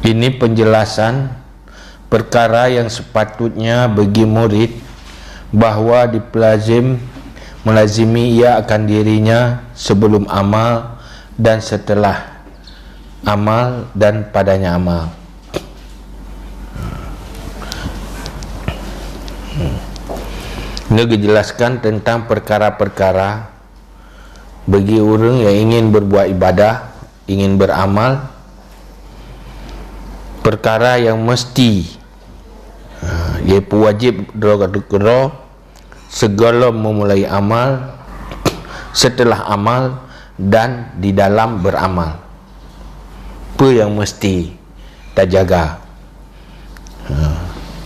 Ini penjelasan perkara yang sepatutnya bagi murid bahawa melazimi ia akan dirinya sebelum amal dan setelah amal dan padanya amal. Ini dijelaskan tentang perkara-perkara bagi orang yang ingin berbuat ibadah, ingin beramal, perkara yang mesti iaitu wajib doa segala memulai amal, setelah amal dan di dalam beramal. Apa yang mesti kita jaga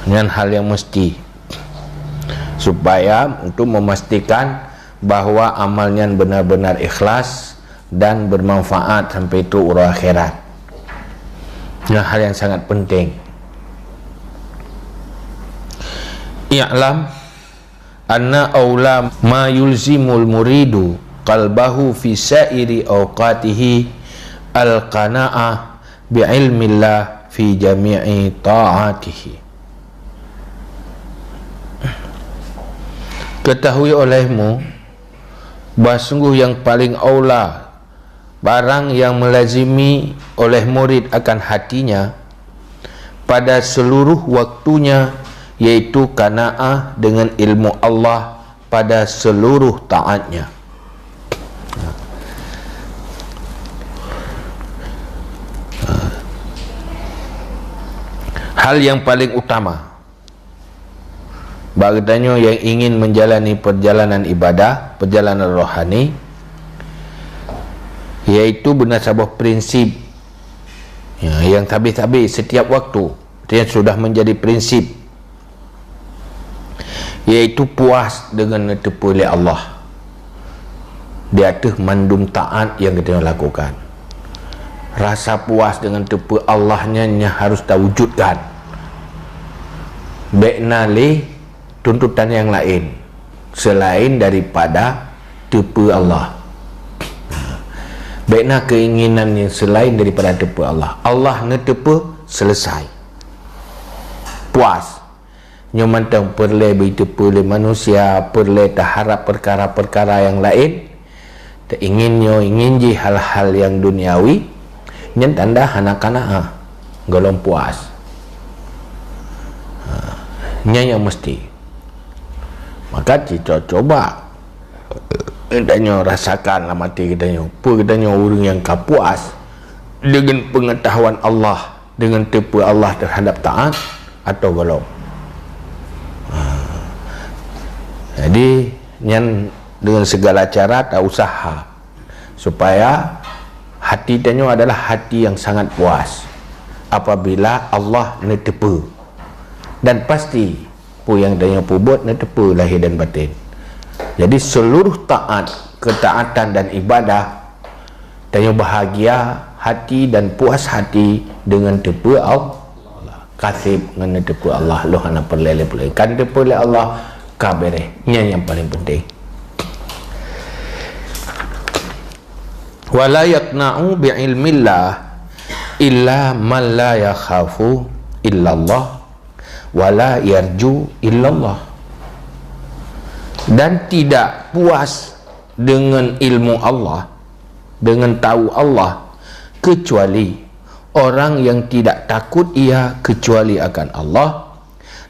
dengan hal yang mesti, supaya untuk memastikan bahawa amalnya benar-benar ikhlas dan bermanfaat sampai itu urang akhirat. Ini hal yang sangat penting. I'lam anna awla ma yulzimul muridu qalbahu fi sa'iri awqatihi al-qana'ah bi'ilmillah fi jami'i ta'atihi. Ketahui olehmu bahawa sungguh yang paling aula barang yang melazimi oleh murid akan hatinya pada seluruh waktunya, yaitu qanaah dengan ilmu Allah pada seluruh taatnya. Hal yang paling utama baganya yang ingin menjalani perjalanan ibadah, perjalanan rohani, yaitu bernasabah prinsip yang habis-habis setiap waktu, yang sudah menjadi prinsip, yaitu puas dengan ditepu oleh Allah di atas mandum taat yang kita lakukan. Rasa puas dengan ditepu Allahnya harus kita wujudkan, baikna tuntutan yang lain selain daripada tepu Allah, baikna keinginan yang selain daripada tepu Allah. Allah ngetepu selesai, puas. Nyomantang perle beritepu oleh manusia, perle tak harap perkara-perkara yang lain, tak ingin je hal-hal yang duniawi, nyen tanda hanak-hanak golong puas. Nya yang mesti. Maka kita coba kita rasakan lah mati kita orang yang puas dengan pengetahuan Allah, dengan tepu Allah terhadap taat atau golong. Jadi dengan segala cara tak usaha supaya hati tanya adalah hati yang sangat puas apabila Allah netepu, dan pasti pu yang tanya pu buat netepu lahir dan batin. Jadi seluruh taat, ketaatan dan ibadah tanya bahagia hati dan puas hati dengan tepu Allah, kasih dengan tepu Allah. Loh hana perlele kan tepu oleh Allah kabere, yang paling penting. Wala yaqna'u bi'ilmillah illa man la yakhafu illallah wala yarju illallah. Dan tidak puas dengan ilmu Allah, dengan tahu Allah, kecuali orang yang tidak takut ia kecuali akan Allah,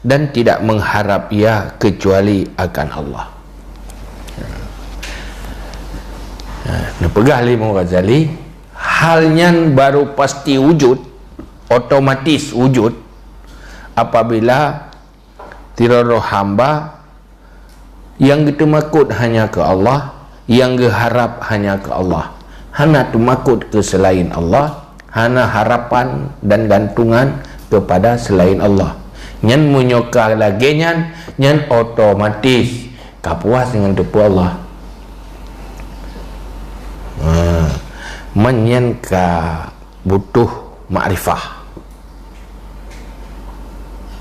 dan tidak mengharap ia kecuali akan Allah. Pegah Imam Ghazali, halnya baru pasti wujud, otomatis wujud apabila tiraro hamba yang kita makut hanya ke Allah, yang geharap hanya ke Allah, hana tu makut ke selain Allah, hana harapan dan gantungan kepada selain Allah. Nyan menyokar lagi nyan otomatis kapuas dengan tepu Allah. Menyen ka butuh makrifah.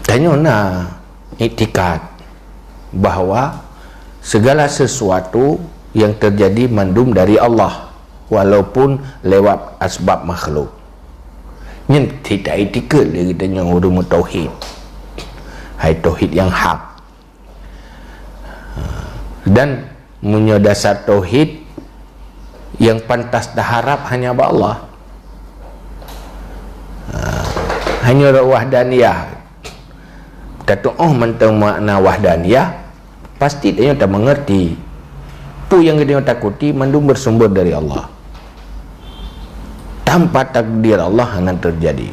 Tanya iktikad bahawa segala sesuatu yang terjadi mandum dari Allah walaupun lewat asbab makhluk. Nyen tidak etika dia katanya orang tauhid. Hai tauhid yang hak. Dan punya dasar tauhid yang pantas diharap hanya ba Allah. Hanya wahdaniyah. Kata mentang makna wahdaniyah, pasti dia tak mengerti. Pu yang dia takuti mandum bersumber dari Allah. Tanpa takdir Allah akan terjadi.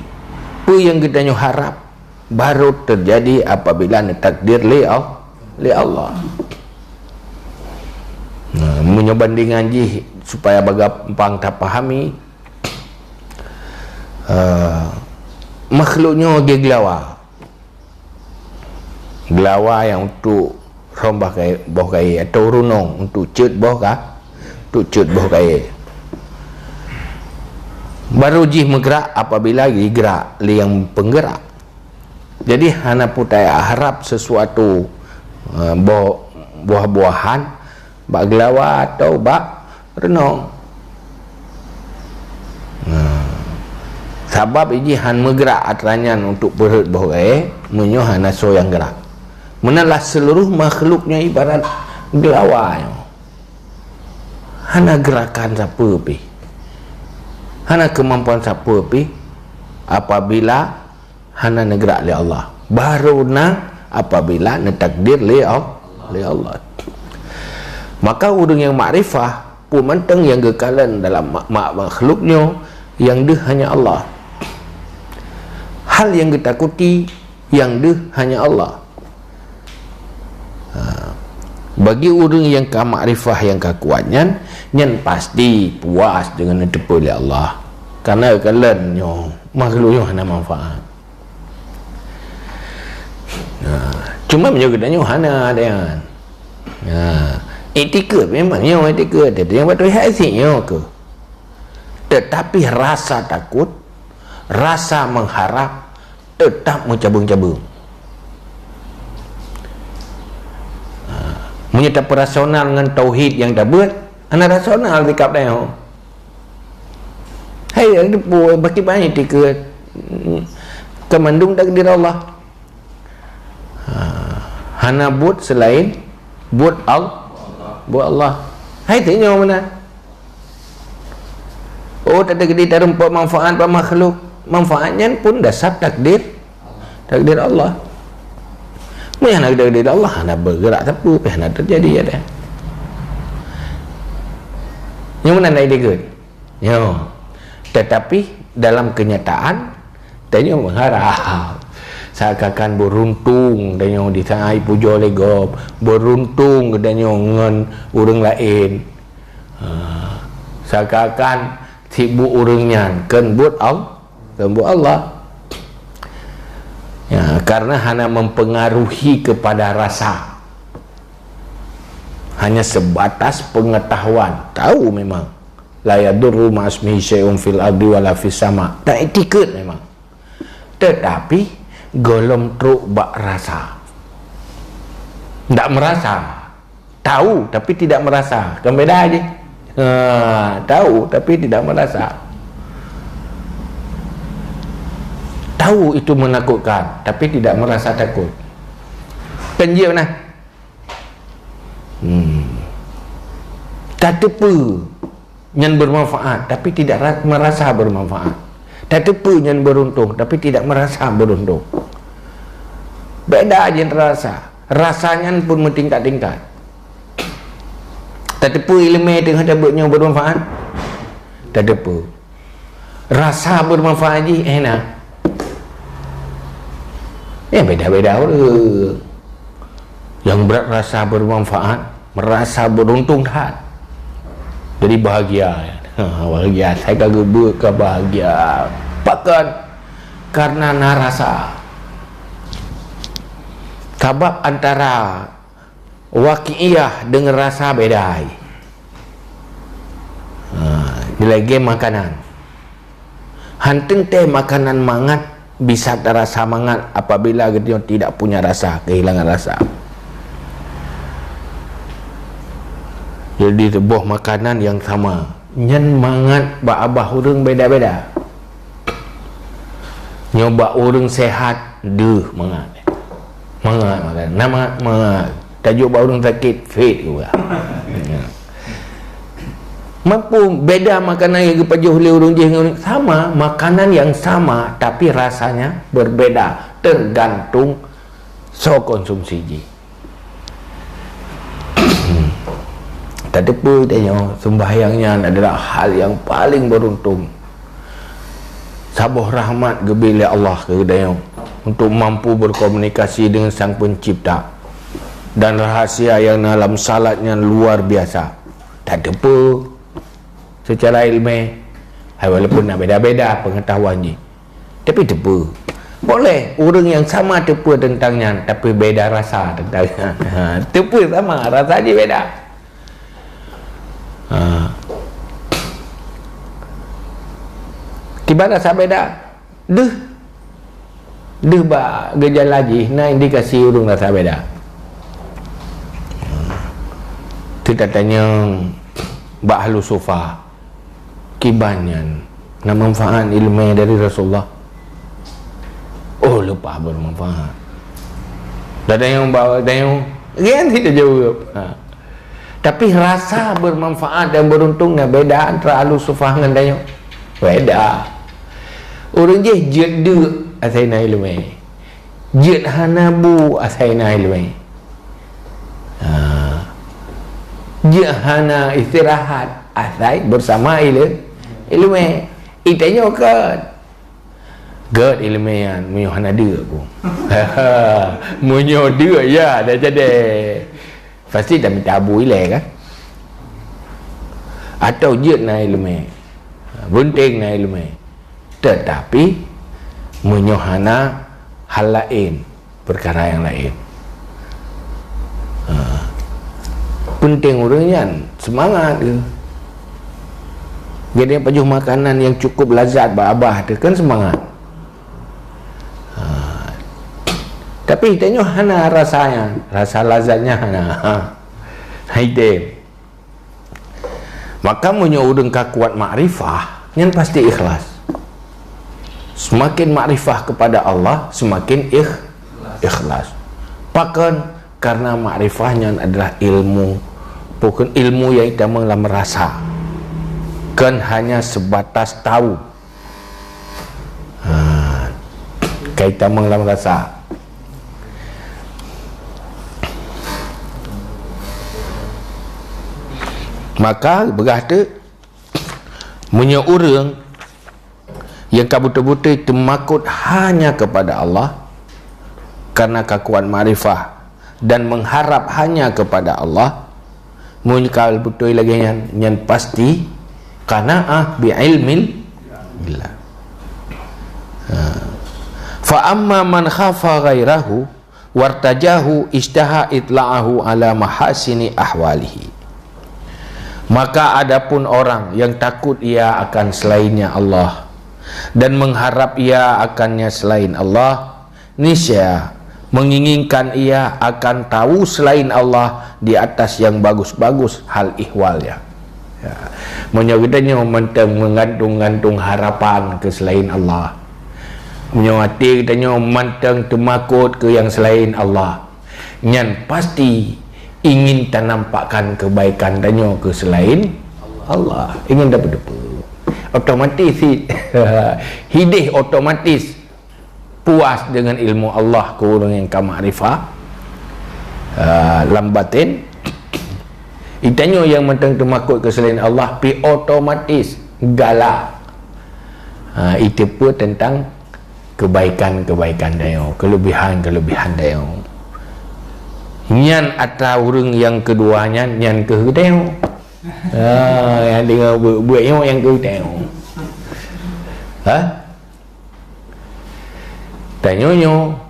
Pu yang kita harap baru terjadi apabila takdir li Allah. Menyebandingan ji supaya bagampang tak pahami, makhluknya dia gelawa yang untuk rombah kai boh kai atau runong untuk cut boh kai. Baru jih bergerak apabila digerak yang penggerak. Jadi hana putai harap sesuatu buah-buahan bak gelawa atau bak renong. Sebab ini han bergerak atranyan untuk perut boh kai menyo hana so yang gerak. Menalah seluruh makhluknya ibarat gelawa. Hana gerakan siapa pi? Hana kemampuan siapa pi? Apabila hana negara oleh Allah. Baru apabila takdir oleh Allah. Maka orang yang makrifah pun menteng yang kekalan dalam makhluknya yang dia hanya Allah. Hal yang ditakuti yang dia hanya Allah. Bagi orang yang makrifah yang kekuatnya, nyen pasti puas dengan ditepu oleh Allah. Karena kalannya makhluknya hana manfaat. Cuma menjaga hana dengan etika memangnya etika ada yang betul hasilnya ke. Tetapi rasa takut, rasa mengharap tetap mencabung-cabung. Menyerta rasional dengan tauhid yang dah buat, anak rasional dekat dia. Hai, ada bagi banyak etika kemandung takdir Allah. Hana buat selain buat Allah. Hai, tanya mana? Oh, tak ada gede tak rumput manfaat pada makhluk. Manfaatnya pun dasar takdir Allah. Yang nak takdir Allah, nak bergerak tapi nak terjadi ada. Yang mana nak ikut? Yo. Tetapi dalam kenyataan, tanya mengharap. Seakan beruntung dan yang disai puja legop, beruntung dan yang ngan orang lain. Seakan sibuk orangnya kan buat Allah. Ya, karena hanya mempengaruhi kepada rasa. Hanya sebatas pengetahuan, tahu memang. La yadurru ma'asmihi syai'un fil ardi wala fis sama. Tak etiket memang. Tetapi golom truk bak rasa. Tak merasa. Tahu tapi tidak merasa. Kan beda aja. Tahu tapi tidak merasa. Tahu itu menakutkan tapi tidak merasa takut. Penjia mana? Tak tepu yang bermanfaat tapi tidak merasa bermanfaat. Tak tepu yang beruntung tapi tidak merasa beruntung. Beda aja rasa. Rasanya pun bertingkat-tingkat. Tak tepu ilmu dengan dabutnya bermanfaat. Tak tepu. Rasa bermanfaat je enak. Ya beda-beda orang. Yang berat rasa bermanfaat, merasa beruntung tak. Jadi bahagia. Bahagia. Saya kagak buat ke bahagia. Bahkan karena narasa. Sebab antara waqi'iyah dengan rasa beda. Lagi makanan. Hantung teh makanan mangat bisa terasa mangat apabila dia tidak punya rasa, kehilangan rasa. Jadi sebuah makanan yang sama, nyen mangat ba abah urang beda-beda. nyoba orang sehat deh mangat makan nama tajuk bau orang sakit fit juga. Mampu beda makanan yang kepajuh oleh orang jih dengan orang sama, makanan yang sama tapi rasanya berbeda tergantung so konsumsi ji. Tak apa tanya sembahyangnya adalah hal yang paling beruntung. Sabuh rahmat gebila Allah ke dayang untuk mampu berkomunikasi dengan Sang Pencipta, dan rahasia yang dalam salatnya luar biasa. Tak ada apa secara ilmiah, walaupun nak beda-beda pengetahuan je, tapi tepa boleh orang yang sama tepa tentangnya tapi beda rasa tentangnya. Tepa sama, rasa je beda. Tiba rasa beda deh ba gejala lagi nah indikasi urung rasa beda. Kita tanya ba ahlu sufa kibanyan na manfaat ilmu dari Rasulullah, oh lupa bermanfaat. Dan yang bawa dan yang tidak jawab. Tapi rasa bermanfaat dan beruntungnya beda antara ahlu sufa dengan dayang. Beda. Orang je jeda asaina ilmu, jed hanabu asaina ilmu, hana istirahat asai bersama ilmu. Itanya kan gad ilmu yang munyo hana dia aku. Munyo dia ya dah jadi. Pasti dah minta abu ilai kan? Atau jed na ilmu, bunting na ilmu. Tetapi menyohana hal lain, perkara yang lain. Penting orangnya semangat ke. Jadi pajuh makanan yang cukup lazat abah tu kan semangat. Tapi tanya hana rasanya, rasa lazatnya hana. Haidem. Maka menyorong kuat makrifah, yang pasti ikhlas. Semakin makrifah kepada Allah, semakin ikhlas. Bahkan karena makrifahnya adalah ilmu, bukan ilmu yang kita dalam merasa, kan hanya sebatas tahu. Kita dalam rasa. Maka berkata menyorang yang betul-betul termakut hanya kepada Allah karena kekuatan makrifah dan mengharap hanya kepada Allah, munkal betul lagi yang pasti karena bi ilmin billah. Fa amma man khafa ghairahu wartajahu istaha itla'ahu ala mahasini ahwalihi. Maka adapun orang yang takut ia akan selainnya Allah dan mengharap ia akannya selain Allah, niscaya menginginkan ia akan tahu selain Allah di atas yang bagus-bagus hal ihwalnya. Ya. Menyebutnya menggantung harapan ke selain Allah. Menyawati katanya mantang temakut ke yang selain Allah. Nyan pasti ingin nampakkan kebaikan tanya ke selain Allah. Ingin dapat otomatis hidih otomatis puas dengan ilmu Allah ke orang yang kamakrifah lambatin itanya yang mentang temakut ke selain Allah pi otomatis galak itu pun tentang kebaikan-kebaikan dia, kelebihan-kelebihan dia. Nyan atau orang yang keduanya nyan ke dia. Yang dengan buat yang ke tengok. Tanya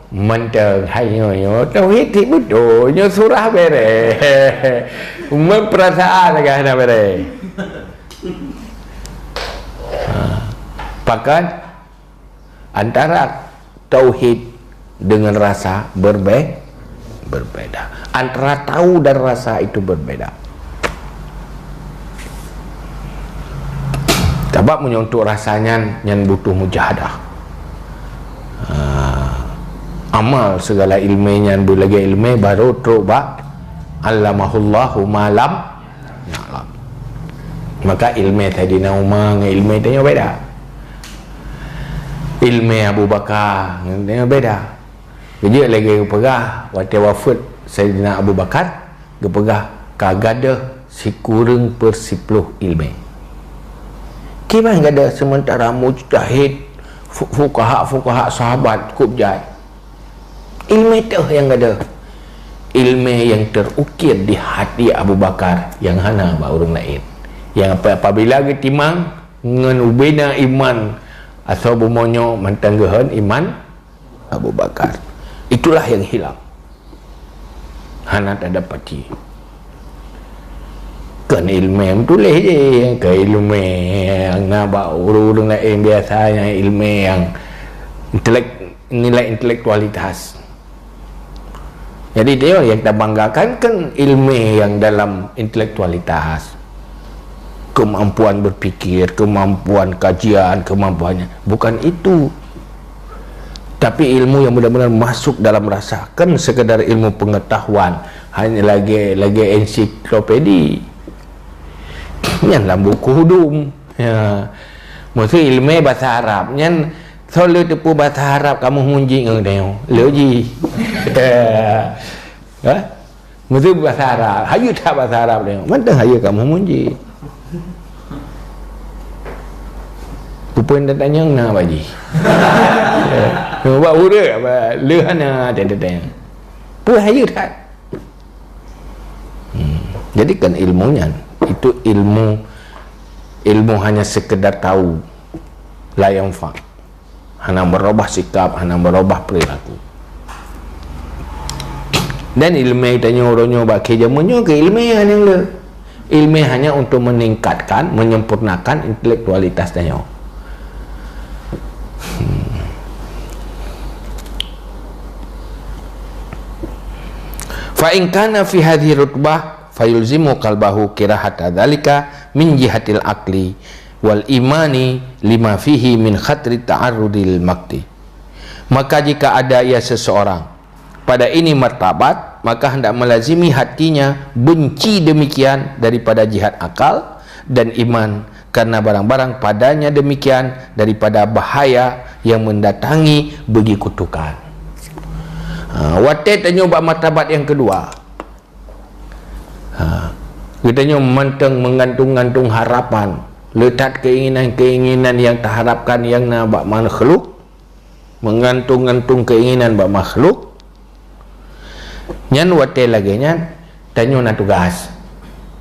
mentang hai nyo tauhid ti betul nyo surah bere. Memperasaan agak na bere. Pakat antara tauhid dengan rasa berbeda. Antara tahu dan rasa itu berbeda. Sebab untuk rasanya yang butuh mujahadah. amal segala ilmunya lagi ilmu baru teruk allamahullahu malam na'lam. Maka ilmu Saidina Umar dengan ilmu tanya beda, ilmu Abu Bakar tanya beda. Jadi lagi pegah waktu wafat Saidina Abu Bakar gepegah kagada si kurang persipuluh ilmu. Gimana gak ada sementara mujtahid fuqaha sahabat kup jai. Ilmu itu yang ada, ilmu yang terukir di hati Abu Bakar yang hana orang lain. Yang apabila kita timang ngan ubena iman atau bumonyo mentanggahan iman Abu Bakar, itulah yang hilang. Hana tak dapati. Kan ilmu yang tulis je, ke ilmu yang nabak urung lain biasanya ilmu yang nilai intelektualitas. Jadi dia yang kita banggakan kan ilmu yang dalam intelektualitas, kemampuan berpikir, kemampuan kajian, kemampuannya bukan itu, tapi ilmu yang benar-benar masuk dalam rasa, kan sekedar ilmu pengetahuan hanya lagi ensiklopedi yang dalam buku hudum ya. Maksud ilmu bahasa Arab nyan solo tepu bahasa Arab kamu munjing engdeo leji maksud bahasa Arab hayu tak bahasa Arab deo mana hayu kamu munjing pupun datanya na baji buat ura apa lehana teteh pu hayu tak. Jadi kan ilmunya itu ilmu hanya sekedar tahu, la yanfa, hanya merubah sikap, hanya merubah perilaku. Dan ilmu itu nyoronyo bagi jamunyo ke ilmu yang le, ilmu hanya untuk meningkatkan, menyempurnakan intelektualitas danyo. Fa in kana fi hadhihi rutbah fayulzimu qalbahu kirahata dzalika min jihatil aqli wal imani lima fihi min khatri ta'arrudil makti. Maka jika ada ia seseorang pada ini martabat, maka hendak melazimi hatinya benci demikian daripada jihad akal dan iman, karena barang-barang padanya demikian daripada bahaya yang mendatangi bagi kutukan. Watet nyoba martabat yang kedua. Kita mentang menggantung-gantung harapan, letak keinginan-keinginan yang terharapkan yang nak makhluk, menggantung-gantung keinginan bak makhluk. Nyan wate lagi nyan tanyo na tugas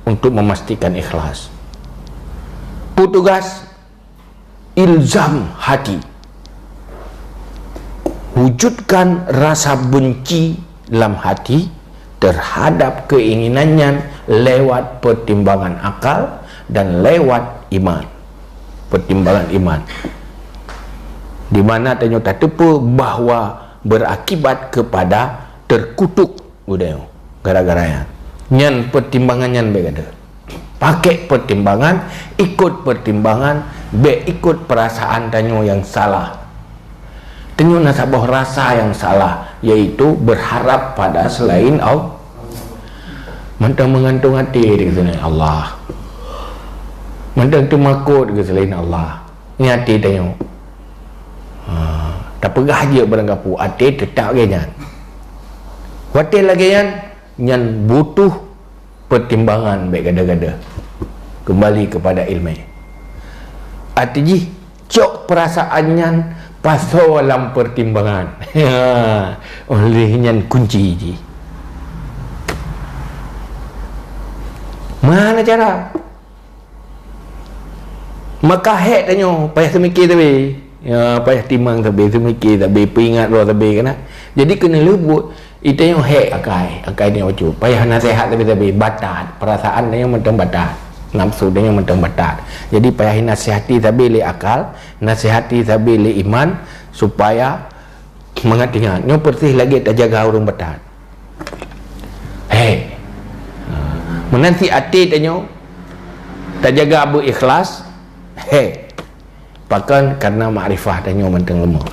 untuk memastikan ikhlas. Tugas ilzam hati, wujudkan rasa benci dalam hati terhadap keinginannya lewat pertimbangan akal dan lewat iman, pertimbangan iman, di mana ternyata tepu bahawa berakibat kepada terkutuk budaya gara-garanya nyan pertimbangannya begada pakai pertimbangan, ikut pertimbangan, ikut perasaan tanyo yang salah, tanyo nasabah rasa yang salah, yaitu berharap pada selain Allah, mentang mengantung hati di selain Allah, mentang temakut di selain Allah, ni hati tanyo tak pegah je barang kapu hati tetap ganyan watil lagi yang butuh pertimbangan baik gada-gada kembali kepada ilmu artinya cok perasaannya pasal dalam pertimbangan olehnya kunci je. Mana cara maka hek tanyo payah semikir tapi ya, payah timang tapi semikir tapi peringat roh tapi kena jadi kena lebut itu yang hek akai ni wajib payah nasihat tapi batat perasaan dia mentang batat nafsu dia mentang batat jadi payah nasihati tapi le akal nasihati tapi le iman supaya mengat-ingat nyo persih lagi tak jaga orang batat menanti hati tanyo tak jaga abu ikhlas bahkan karena makrifah tanyo mentang lemah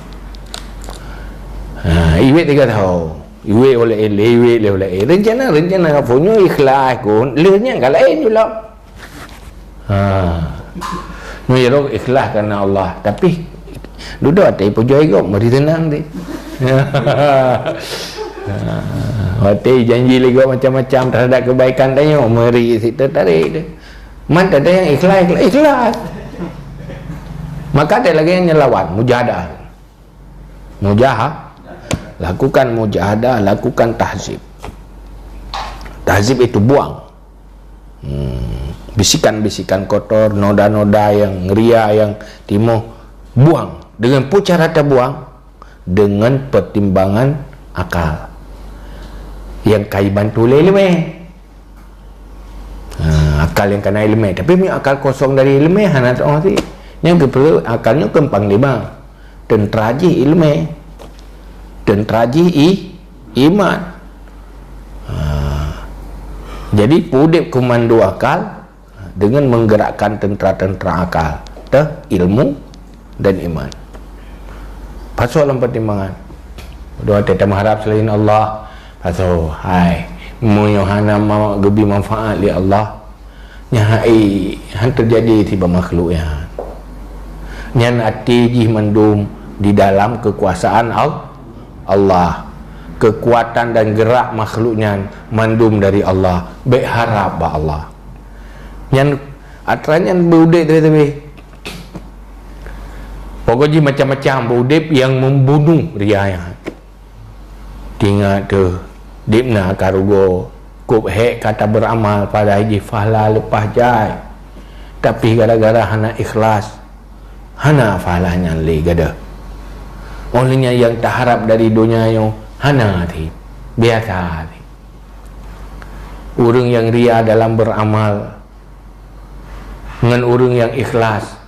Iwet 3 tahun. Iwet oleh rencana punya ikhlas pun lehnya enggak lain pula. Menyeru ikhlas kerana Allah, tapi duduk atas pujoi kau mari tenang dia. Hati janji lagi macam-macam terhadap kebaikan tanya mari situ tarik dia. Mana ada yang ikhlas. Maka ada lagi yang nyelawat, mujahadah. Lakukan mujahadah, lakukan tahzib. Tahzib itu buang bisikan-bisikan kotor, noda-noda yang ria, yang timuh, buang. Dengan pucat rata buang dengan pertimbangan akal yang kai bantu ilmu. Akal yang kena ilmu, tapi akal kosong dari ilmu hana tak ngerti. Yang perlu akalnya kempang lima dan traji ilmu dan traji iman. Jadi pudip komando akal dengan menggerakkan tentera-tentera akal ilmu dan iman. Pasal dalam pertimbangan doa kita mengharap selain Allah. Pasal hai muyohana mau gebi manfaat li Allah nyahai han terjadi tiba makhluk yang nyan ati jih mendum di dalam kekuasaan Allah, kekuatan dan gerak makhluknya mandum dari Allah, baik harap ba Allah yang atranya berudip tapi pokoknya macam-macam berudip yang membunuh riaya tinggal tu dipna karugo kup hek kata beramal pada haji fahla lepas jai, tapi gara-gara hana ikhlas hana fahlanya le gada olehnya yang tak harap dari dunia yang hana hati biasa hati. Orang yang ria dalam beramal dengan orang yang ikhlas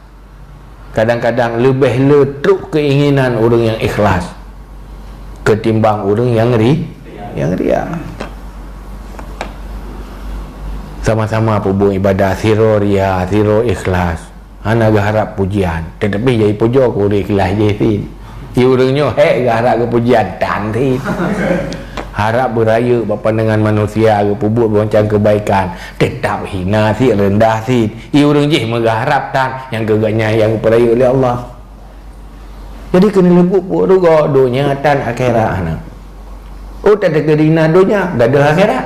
kadang-kadang lebih letruk keinginan orang yang ikhlas ketimbang orang yang ria. Sama-sama pun ibadah siro ria, siro ikhlas. Hana harap pujian, tetapi jadi pujo ku ikhlas je sih. Orangnya harap ke pujian dan sih. Harap beraya berpandangan manusia ke pubuk beroncang kebaikan tetap hina si rendah si orang je mengharap tan yang geganya yang peraya oleh Allah. Jadi kena lebut pun juga dunia dan akhirat anak. Tak ada kerina dunia, tak ada akhirat.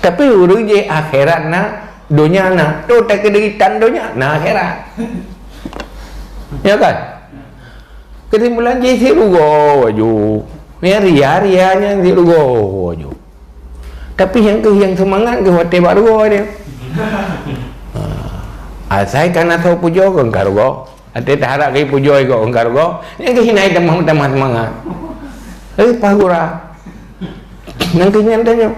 Tapi orang je akhirat nak dunia nak, tak kederitaan dunia nak akhirat. Ya kan? Kesimpulan je si rugo waju. Ni ria-rianya yang rugo waju. Tapi yang semangat ke hotel baru dia. Asai kana tahu pujo ke engkau rugo. Ate tak harap ke pujo ke engkau rugo. Ni ke hinai tamah semangat. Pahura. Nanti nyantanya.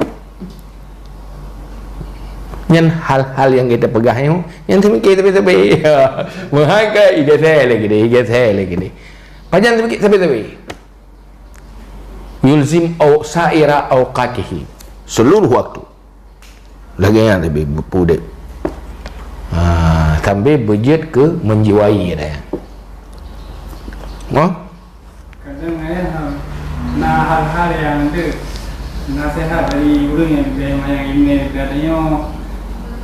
Yang hal-hal yang kita pegang yang semikir tapi menghargai saya lagi deh. Panjang semikir tapi yulzim au sa'ira awqatihi seluruh waktu lagi yang lebih pudek sampai berjet ke menjiwai dia. Kadang nah hal-hal yang itu nasihat dari guru yang ini katanya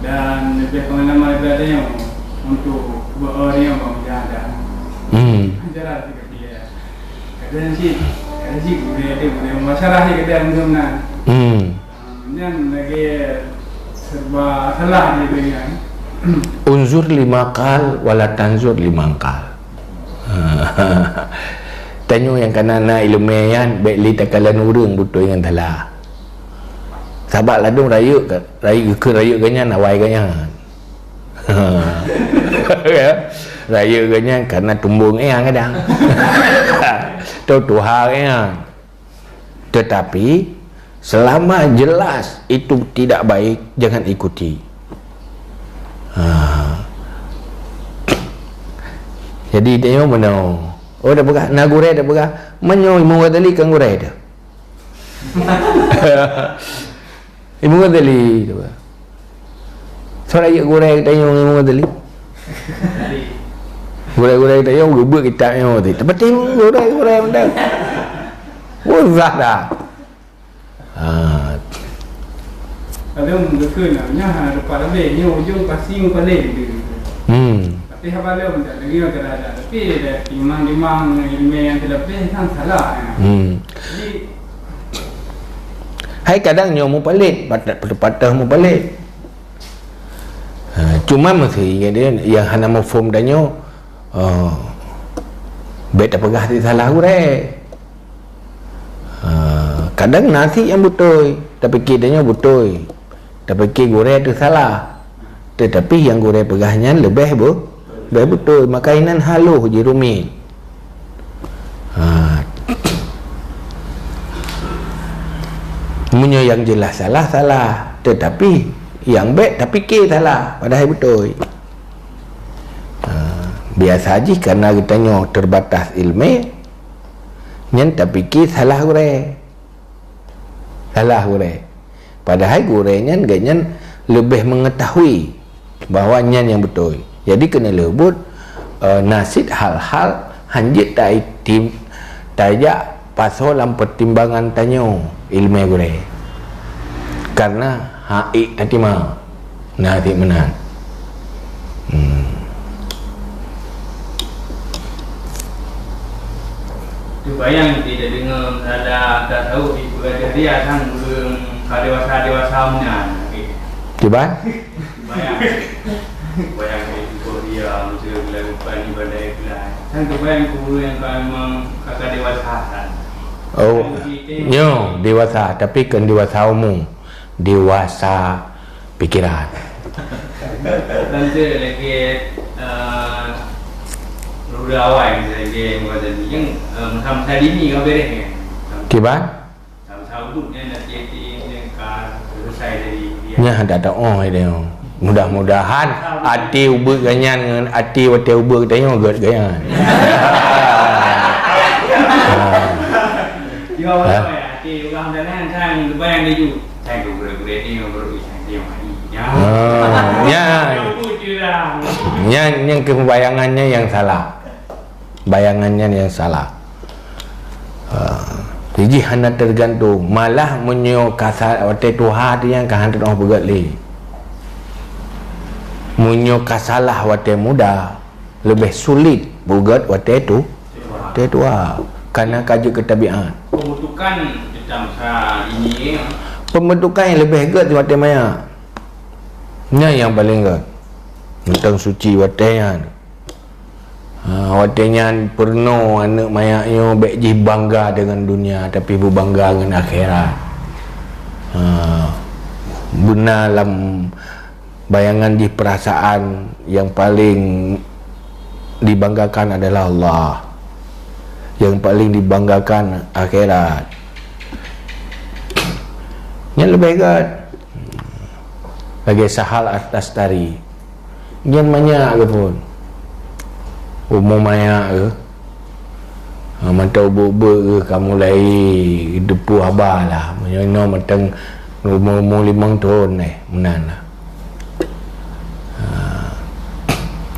dan lebih pengalaman katanya untuk orang yang berjalan. Jalan juga dia. Kadang sih dia masalah dia kata macam yang lagi serba salah dia dengan unzur lima kal wala tanzur lima kal. Tanya yang kanana ilmu yang baik li takalan urang butuh dengan telah. Sahabat ladung raya ganyan awai ganyan. Raya ganyan karena tumbung kadang. Tuhan. Tetapi selama jelas itu tidak baik, jangan ikuti. Jadi dia mana? Oh dah pegang, nak gurai dah pegang. Menyo imu wadali kan gurai dah. Imu wadali tu. Soalnya ayat gurai tanya imu wadali. Gurai tanya gebuk kita yang tu. Tapi gurai benda. Usah dah. Kalau mungkin namanya lupa lebih ni ujung pasti muka lebih. Tapi habis pun tak lagi ada. Tapi ada timang ilmu yang terlebih kan salah. Jadi hai kadang nyo mu pelit, patah mu pelit. Cuma mesti dia yang hana mu form dan nyo bet pegah ti salah gure. Kadang nasi yang betul, tapi kidanya betul. Tapi gure tu salah. Tetapi yang gure pegahnya lebih betul. Makainan haluh je rumit. Munyo yang jelas salah. Tetapi yang baik tapi salah. Padahal betul. Biasa aja karena kita nyo terbatas ilmu. Nyen tapi salah gure. Padahal gurenya ganyan lebih mengetahui bahawa nyan yang betul. Jadi kena lebut nasid hal-hal hanjit tajak pasal dalam pertimbangan tanyo ilmu gure. Karena haik hati mah nasid menang. Tu bayang tidak dengar ada tak tahu ibu ada dia kan belum dewasa punya. Coba? Bayang itu dia macam lakukan ibadah ibadah. Kan tu bayang guru yang memang kakak dewasa kan. Oh, nyo dewasa tapi kan dewasa umum, dewasa pikiran. Nanti lagi Ruda awal dia buat yang macam tadi ni kau beres kan? Kiban? Sama-sama duduknya nanti yang kan selesai dari dia. Nya ada dia. Mudah-mudahan hati ubah ganyan dengan hati wate ubah tanya gad ganyan. Dia apa ya? Hati orang dalam sang bayang dia tu. Saya guru-guru ni guru sang dia mari. Yang kebayangannya yang salah. Bayangannya yang salah. Jadi hanya tergantung. Malah menyo kasar wate Tuhan yang kahantar orang pegat li. Menyo kasalah wate muda lebih sulit bugat wate tu. Wate tua. Karena kaji ketabian. Pembentukan macam ini. Pembentukan yang lebih hebat wate maya. Ini yang paling hebat. Tentang suci watenya. Watenya pernah anak mayaknya baik bangga dengan dunia tapi berbangga dengan akhirat. Benar dalam bayangan di perasaan yang paling dibanggakan adalah Allah. Yang paling dibanggakan akhirat. Yang lebih hebat bagi sahal atas tari. Yang banyak ke pun umum banyak ke mantau bubu ke kamu lagi depu abah lah menyono matang umur 5 tahun menan lah.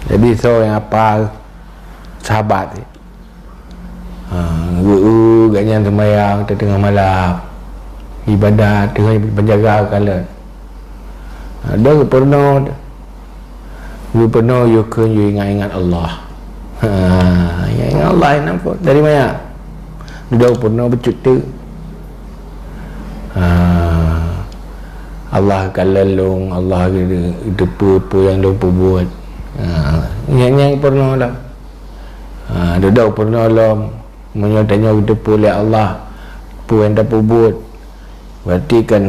Jadi so yang apa sahabat ganyan sembahyang tengah malam ibadat tengah penjaga kala ada pernah you ingat Allah. Ingat Allah nampak dari mana? Dia pernah bercuti. Allah kalalung, Allah depu yang dia buat. Yang pernah lah. Dia pernah lah menyatanya depu oleh Allah. Pu yang dia buat. Berarti kan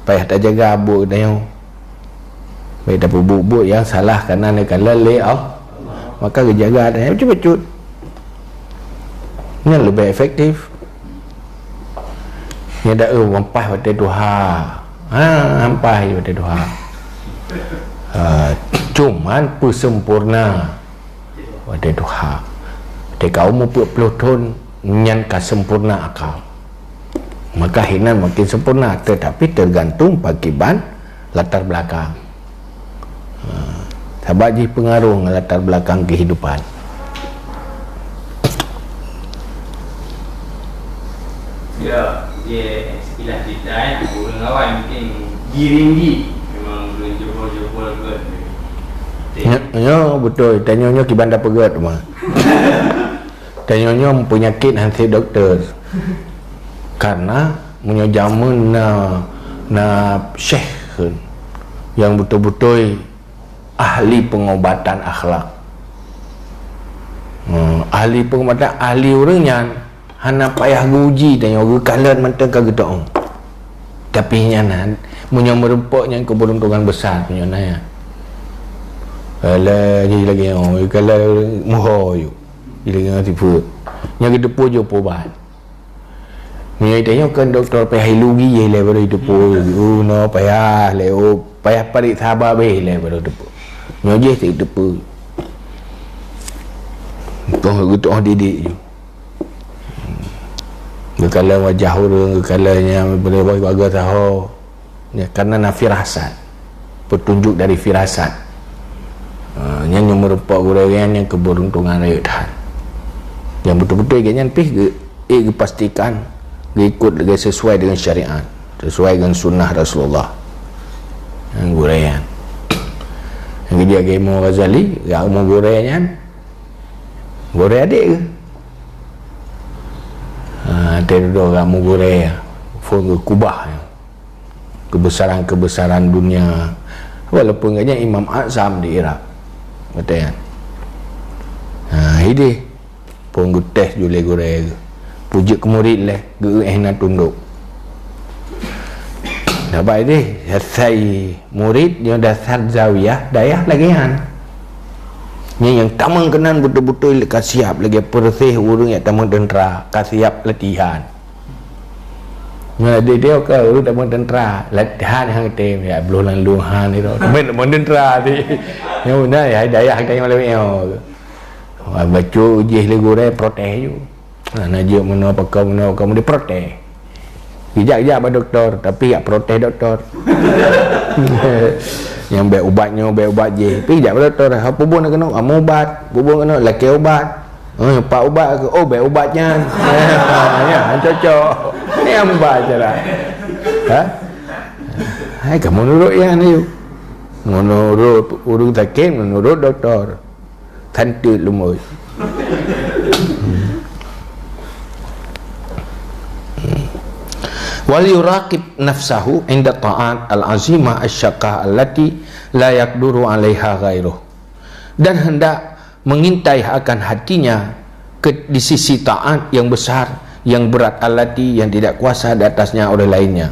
payah tak jaga abu dia. Baik tak buat yang salah kerana dia kalal Allah. Maka dia jaga dia becut-becut. Ini lebih efektif. Ini dah mampas pada Tuhan. Mampas pada Tuhan. Cuman persempurna pada Tuhan. Ketika umur 40 tahun nyanka sempurna akal. Maka hinan makin sempurna, tetapi tergantung pakiban latar belakang. Sebab dia pengaruh latar belakang kehidupan. Ya, dia sekilas cerita orang awal mungkin giring memang belum jumpa ke. Ya, betul. Tanya-tanya ki bandar pegat mah. Tanya-tanya penyakit hansi doktor. Karena punya jaman na syekh yang betul-betul ahli pengobatan akhlak. Ahli pengobatan, ahli orangnya hana payah uji tanya orang kalan mantang ka gedong. Tapi nyanan punya merempaknya keberuntungan besar punya naya. Ala jadi lagi kalau moho yo. Jadi lagi tipu. Nya gedepo jo pobat. Ni tanya kan doktor payah lugi ye le baru depo. No payah le payah parik sabar be le baru depo. Nya je tak depo. Gitu didik je. Kalau wajah orang, kalanya boleh bagi tahu, ya, karena firasat, petunjuk dari firasat. Yang merupakan uraian yang keberuntungan rakyat. Yang betul-betul yang pastikan, ikut sesuai dengan syariat, sesuai dengan sunnah Rasulullah. Yang uraian. Yang dia Imam Ghazali, yang mau uraian, urai adik ke? Terus orang mengurai kubah kebesaran-kebesaran dunia, walaupun katanya Imam Azam di Iraq betul kan. Ini pun teh julai gurai puji ke murid lah nak tunduk dapat ini saya murid yang dasar zawiyah dayah lagi kan yang tamang kenan betul-betul lekat siap lagi persih urung yang tamang tentera siap latihan. Dia ke urung tamang tentera latihan hang tem ya belum lalu han itu. Tamang tentera di. Yang mana ya daya hang malam yo. Baca uji legure protes ju. Nah dia mana kamu di protes. Bijak-bijak pak doktor tapi tak protes doktor. Yang baik ubat je pergi jap doktor apa pun nak kena ubat pun kena laki ubat pak ubat ke baik ubatnya ya cocok ni ubat je lah kamu menurut yang ni menurut urung sakit menurut doktor tantu lumur wal yuraqib nafsahu inda ta'at al-azimah asy-syaqqah allati la yaqduru 'alaiha ghairuh, dan hendak mengintai akan hatinya di sisi taat yang besar yang berat allati yang tidak kuasa di atasnya oleh lainnya.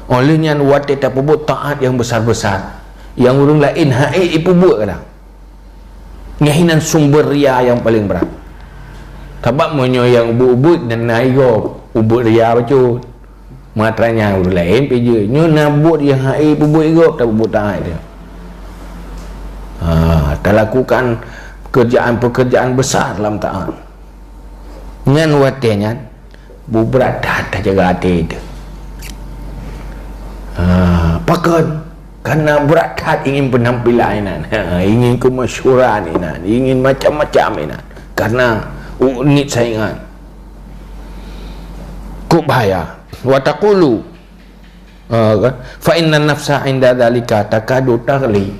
Olehnya wate tak buat taat yang besar-besar yang orang lain ipu buat kadang nyahinan sumber ria yang paling berat. Sebab monyo yang ubud dan naigop ubud ria bacut matranya urut lain peje nyo nabut yang hai ubud igop tak ubud taat dia. Tak lakukan pekerjaan besar dalam taat. Ngan watenya berat dah jaga hati itu. Pakon karena berat hati ingin penampilan ingin kemasyhuran ingin macam-macam karena unit saingan kok bahaya wa taqulu fa inna nafsa inda dzalika takadu taghli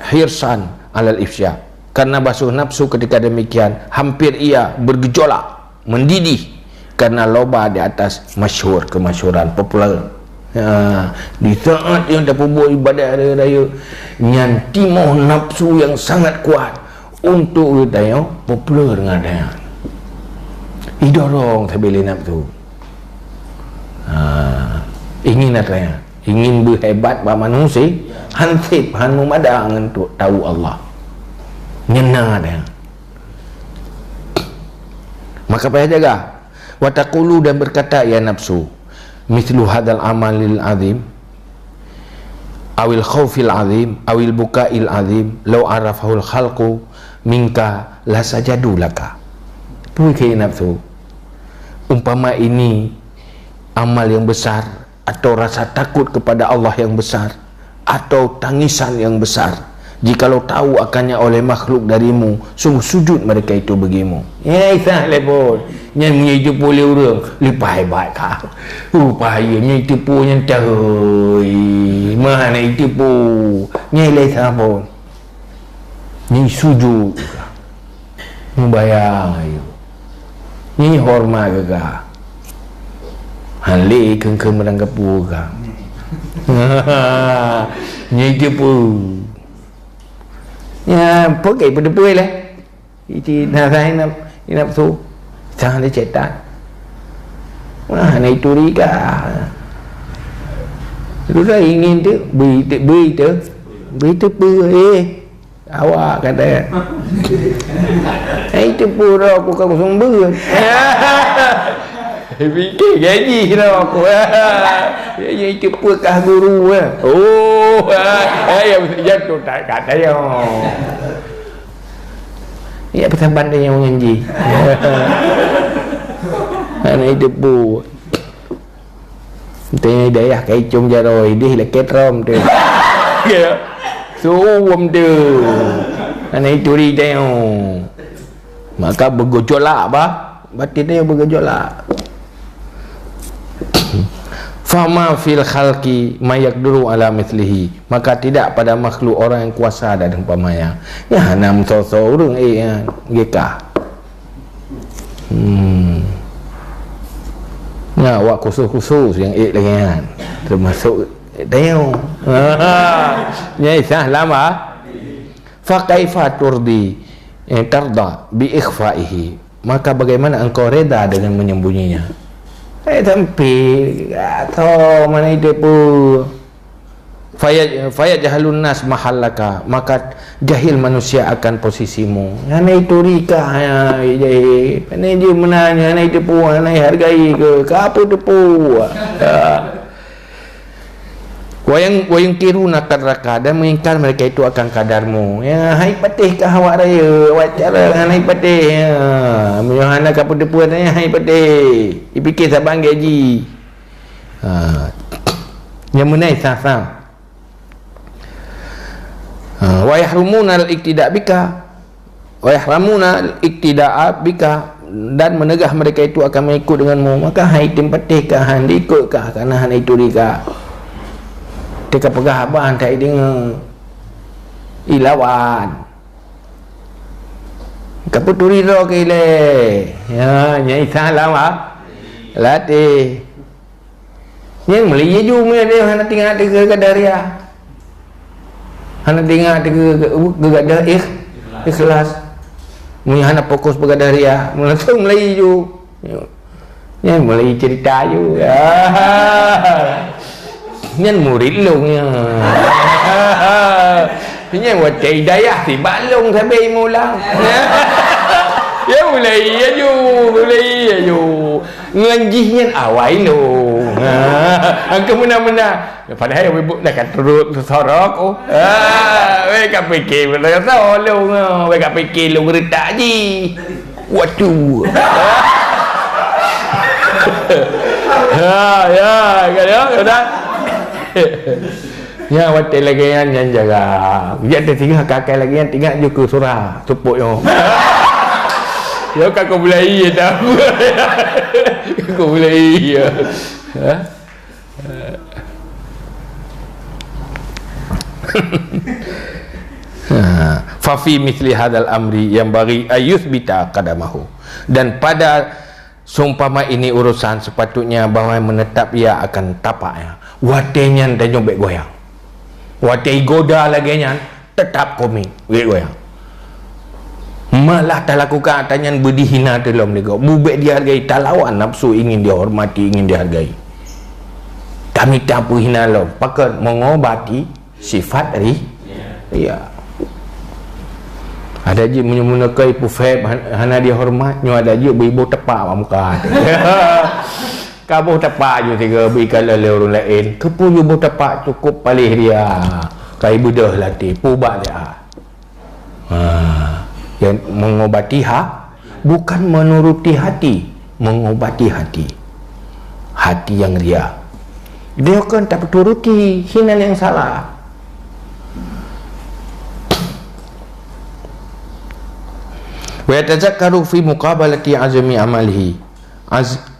hirsan alal ifsya, karena basuh nafsu ketika demikian hampir ia bergejolak mendidih karena loba di atas masyhur kemasyhuran popular. Di saat yang dah buat ibadah raya yang timoh nafsu yang sangat kuat untuk kita popular dengan dia idorong tabili nafsu ingin apa ingin berhebat bah manusia hansip han memadang untuk tahu Allah nyena dia maka payah jaga wa taqulu dan berkata ya nafsu mithlu hadzal amalil azim awil khaufil azim awil bukail azim law arafahul khalqu minka la sajadu laka. Puji nafsu. Umpama ini amal yang besar atau rasa takut kepada Allah yang besar atau tangisan yang besar Jikalau tahu akannya oleh makhluk darimu, sungguh sujud mereka itu bagimu. Ya isah lepon. Yang mengitu boleh orang lepas hebat kah? Rupanya itu pun yang tahu. Mana itu pun. Nyelai sabun. Ni sujud. Membayang ayo. Ni hormat ke kah? Halik ke merangkap kah? Ni itu pun. Ya, pergi pada puai lah. Itu nasai nafsu. Jangan dia cetak. Wah, naik turi kah? Sudah ingin tu, beri tu awak kata. Itu pura aku kau sumber. Fikir gaji kira aku. Ya itu pun kah guru. Oh, ya jatuh tak kata ya. Ya pasal bandai yang mengaji. Anak itu pun. Tanya dayah kai cum jaroi dia leket rom tu. Ya. Suam tu. Anak itu ri tanya. Maka bergejolak bah. Batin dia bergejolak. Fama fil khalqi mayaqduru ala mithlihi, maka tidak pada makhluk orang yang kuasa dan umpamanya. Ya nam so urang geka. Ya awak khusus yang lagi kan. Termasuk tayau. Ya isah lama. Fa kaifa turdi tarda bi ikhfaihi, maka bagaimana engkau reda dengan menyembunyinya? Tapi atau mana itu pun fayat jahalun nas mahallaka, maka jahil manusia akan posisimu. Ana itu rika jahil. Ana dia menanya ana itu pun ana hargai ke apa tu pun. Wayang kiru nak neraka dan mengingkar mereka itu akan kadarmu. Ya, hai patih ke awak raya, awak cara dengan hai patih. Ya, menyuhana ke puan tanya hai patih. Dipikir sabang gaji. Yang menai sah-sah. Wa yahrumuna al-iqtida' bika. Wa yahramuna al-iqtida'a bika, dan menegah mereka itu akan mengikut denganmu. Maka hai tim patih ke han diikutkah kerana han itu rika. Teka pegah abang tak dengar ilawan kaputuri ro kile ya nyai salam latih yang meliye ju me dia hana tinggal ke kadaria hana tinggal ke gada ikhlas mu hana fokus bergadaria langsung meliye ju yang meliye cerita ju nhân murid luôn nha. Nhân buat hidayah si balung sampai mula. Ya mulai ya ju. Ngajinya awal lu. Angka mana-mana. Padahal ibu dah kat turut sorok oh. Mereka fikir mereka tolong. Mereka fikir lu retak ji. Waduh. Ya, sudah. Ya waktu lagi yang jaga. Dia ada tinggal kakak lagi yang tinggal juga surah tupuk yo. Yo kakak bulai dah. Kakak bulai ya. Fa fi mithli hadzal amri yang bagi ayuthbita qadamahu, dan pada seumpama ini urusan sepatutnya bahawa menetap ia akan tapaknya. Watenya dan nyobek goyang. Watai goda lagi nya tetap komik goyang. Malah tak lakukan tanya berdihina dalam nego. Bubek dihargai, tak lawan nafsu ingin dihormati, ingin dihargai. Kami tak hina lo, pakai mengobati sifat dari ya. Ada je menyunakai pufeb hana dihormat, nyo ada je beribu tepak muka. Kamu tepak je tiga berikan oleh orang lain. Kepuju bu tepak cukup palih dia. Kai bedah latih pubak dia. Yang mengobati bukan menuruti hati, mengobati hati. Hati yang ria. Dia kan tak turuti hinal yang salah. Wa yatazakkaru fi muqabalati azmi amalihi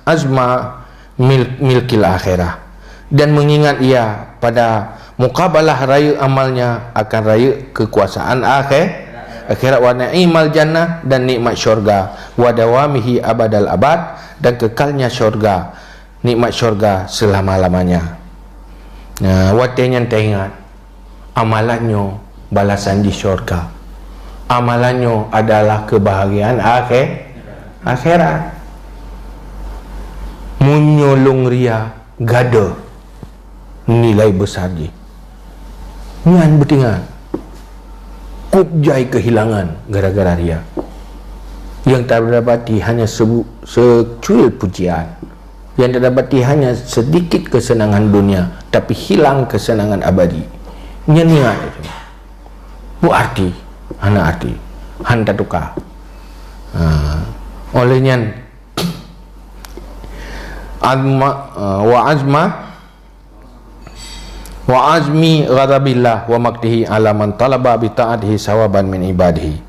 azma milkil akhirah, dan mengingat ia pada muqabalah raya amalnya akan raya kekuasaan akhirat wa na'imal jannah, dan nikmat syurga, wa dawamihi abadal abad, dan kekalnya syurga, nikmat syurga selama-lamanya. Watenya teringat amalannya balasan di syurga, amalannya adalah kebahagiaan akhirat. Menyolong ria gada nilai besar je. Nyan bertingan kupjai kehilangan gara-gara ria. Yang tak dapati hanya secuil pujian, yang didapati hanya sedikit kesenangan dunia, tapi hilang kesenangan abadi. Nyanyian itu bu arti, hana arti, hanta tukar. Olehnya wa azmi ghadabillah wa maktihi ala man talaba bi ta'atihi sawaban min ibadihi,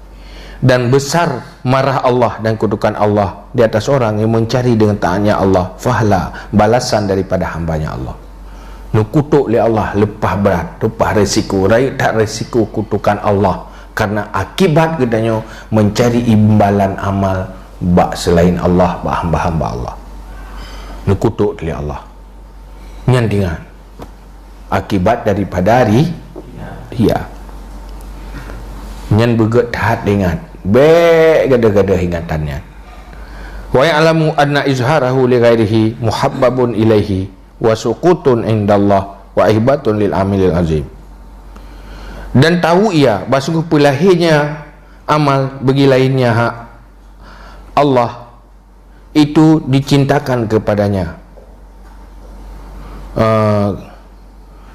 dan besar marah Allah dan kutukan Allah di atas orang yang mencari dengan taatnya Allah fahla, balasan daripada hambanya Allah. Nu kutuk li Allah lepah berat, lepah resiko, raih tak resiko kutukan Allah, karena akibat gedanya mencari imbalan amal bak selain Allah, bak hamba-hamba Allah. Nu kutuk li Allah. Nyantingan akibat daripada ria. Nyan beget tahat dengan be gada-gada ingatannya. Wa ya'lamu anna izharahu li ghairihi muhabbabun ilaihi wa suqutun indallah wa ihbatun lil amilil azim. Dan tahu ia bahawa sungguh pelahirnya amal bagi lainnya hak Allah itu dicintakan kepadanya,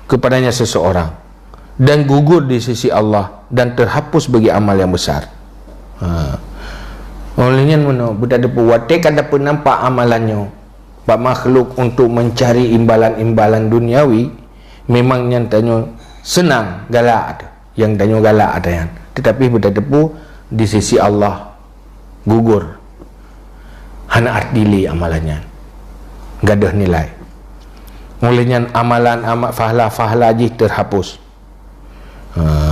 kepadanya seseorang, dan gugur di sisi Allah, dan terhapus bagi amal yang besar. Olehnya mana budak depu wate kada pun nampak amalannya bak makhluk untuk mencari imbalan-imbalan duniawi, memang nyatanya senang galak ada, yang danyo galak ada yang, tetapi budak depu di sisi Allah gugur, hana artili amalannya, gadah nilai. Olehnya amalan fahla je terhapus,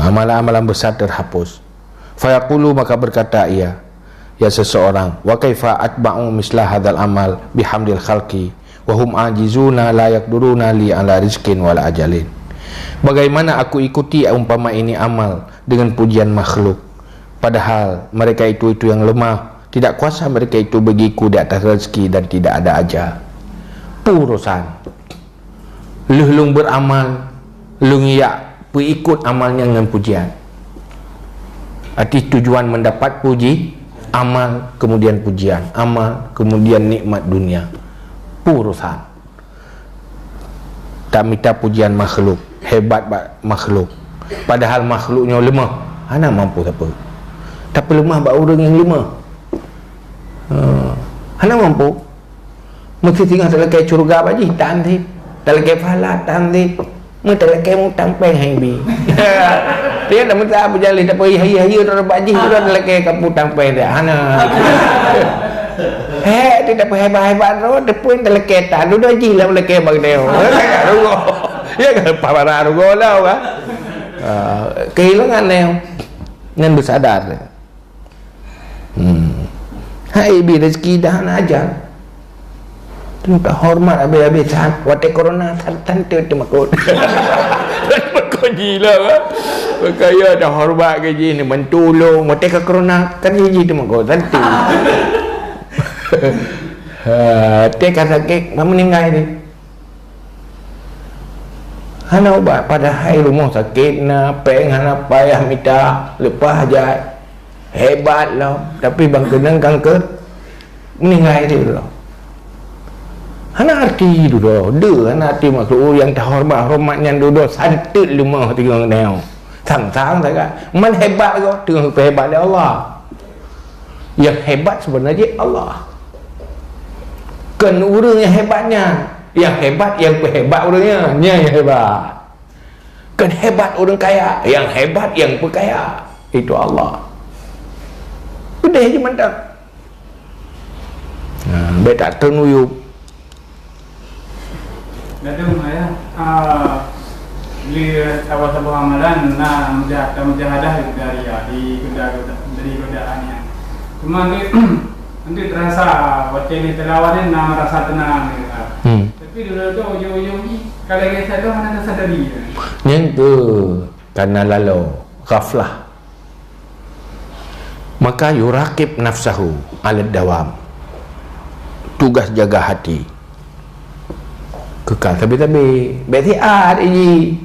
amalan-amalan besar terhapus. Fayaqulu, maka berkata ia, ya seseorang, wa kaifa atba'u misla hadzal amal bihamdil khalqi wa hum ajizuna la yaqduruna li ala rizqin wala ajalin. Bagaimana aku ikuti umpama ini amal dengan pujian makhluk, padahal mereka itu yang lemah, tidak kuasa mereka itu bagiku di atas rezeki dan tidak ada ajal. Purusan lung beramal, lung ya ikut amalnya dengan pujian. Arti tujuan mendapat puji, amal kemudian pujian, amal kemudian nikmat dunia. Purusan tak minta pujian makhluk, hebat makhluk, padahal makhluknya lemah, hana mampu apa. Tapi lemah bak orang yang lemah, hana mampu. Mesti tinggal terlekai curga baji tanti, terlekai falat tanti, terlekai mutang peng hangbi. Dia dah minta apa jali, tak pergi hari-hari orang baji tu dah terlekai kaputang peng dia. Hana. Tidak apa hebat-hebat tu, depan terlekai tak. Dua haji lah terlekai bagi dia. Ya kan parah rugo lah kan. Kehilangan dia. Yang bersadar dia. Hai bi rezeki dah nak ajar. Tak hormat habis-habis saat waktu corona tante tu makut. Makut gila kan. Kaya dah hormat ke ji ni mentolong waktu ke corona kan ji tu makut tante. Teka sakit meninggal ni. Hana ubat pada hai rumah sakit na peng hana payah minta lepas hajat. Hebat lah, tapi bang kenang kanker meninggal dia lah. Hana arti dulu, hana arti makhluk yang tak hormatnya dulu santet lemah tengok neo. Sang-sang sangat. Man hebat kau, tengok hebat dia Allah. Yang hebat sebenarnya Allah. Kan orang yang hebatnya, yang hebat yang hebat orangnya, yang hebat. Kan hebat orang kaya, yang hebat yang kaya. Itu Allah. Udah je mantap. Baik tak ternuyup. Dadung ayah, bila sahabat-sahabat amalan mujahadah dari godaannya. Cuma nanti terasa wacana ni telawanin nama rasa tenang. Tapi dulu tu ujung-ujung ni kalau kita tu mana rasa tadi. Yang tu karena lalu ghaflah. Maka yurakib nafsahu ala dawam. Tugas jaga hati. Kekal tabi-tabi. Berarti ada ini.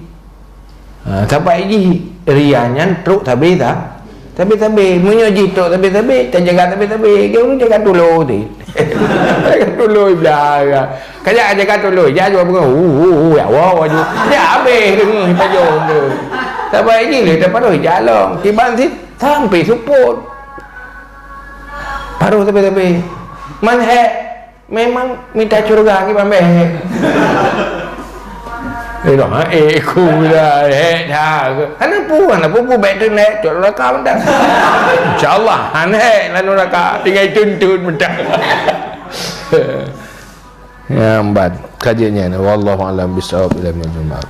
Sampai ini rianya truk tabi tak? Tabi-tabi menyoji tu tabi-tabi, terjaga tabi-tabi. Kau ni jaga dulu ni. Jaga dulu belakang. Kajak jaga dulu. Dia juga bunga. Ya wow aja. Dia habis dengar payung tu. Sampai ini le dapat oi jalan. Tiba sit sampai support. Baru tabi-tabi. Manhe memang minta curga ke bambe. Dah aku dah dah. Ana pu baik tu nak cok neraka mendak. Insya-Allah aneh lalu neraka tinggal tuntun mendak. Ya ambat kajiannya wallahu alam bisawab ila majma'at.